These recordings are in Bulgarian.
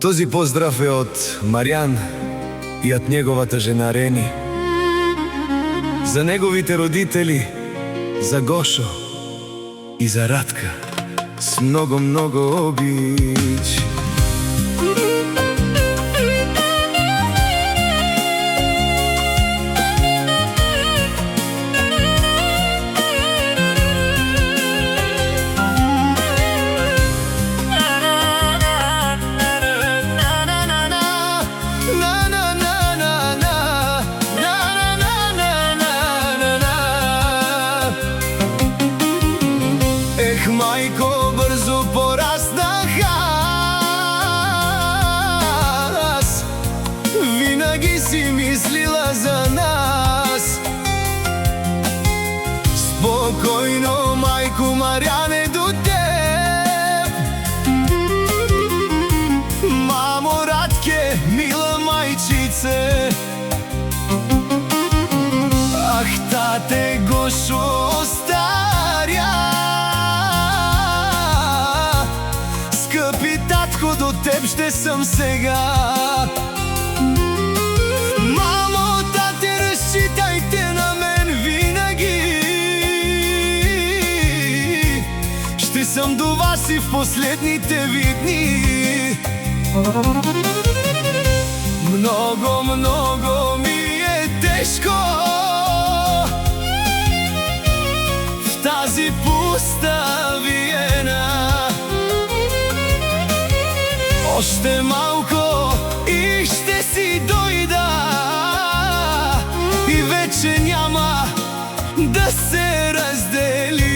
Този поздрав е от Мариан и от неговата жена Рени. За неговите родители, за Гошо и за Радка, с много обич. Ех, майко, бързо пораснах аз, винаги си мислила за нас. Спокойно, майко Мариане, до теб. Мамо Радке, мила майчице. Ах, тате Гошо остаря. Скъпи татко, до теб ще съм сега. Мамо, тате, разчитайте на мен винаги. Ще съм до вас и в последните ви дни. Много ми е тежко в тази пуста Виена. Още малко и ще си дойда, и вече няма да се разделим.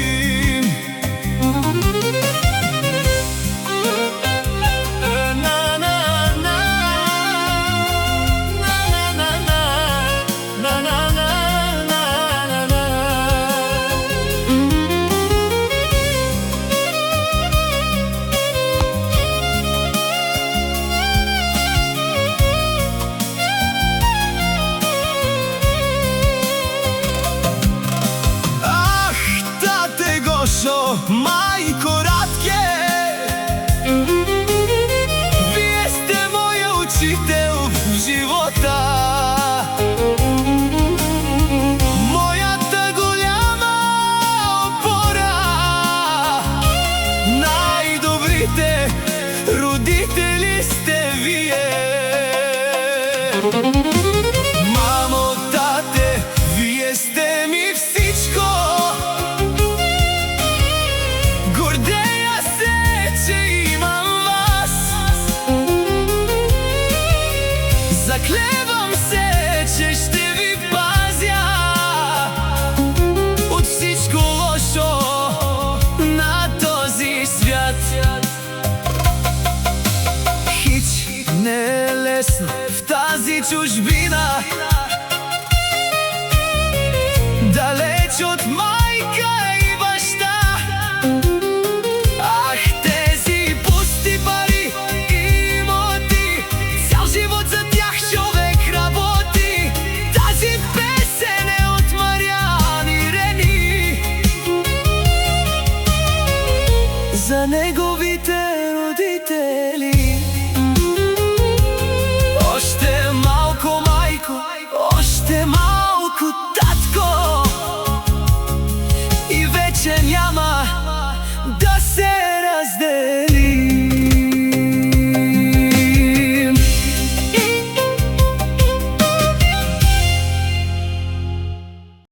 Майко Радке, вие сте моя учител в живота, моята голяма опора, най-добрите родители сте вие. Мамо, тате, вие сте ми всичко. Заклевам се, че ще ви пазя от всичко лошо на този свят. Хич не е лесно в тази чужбина.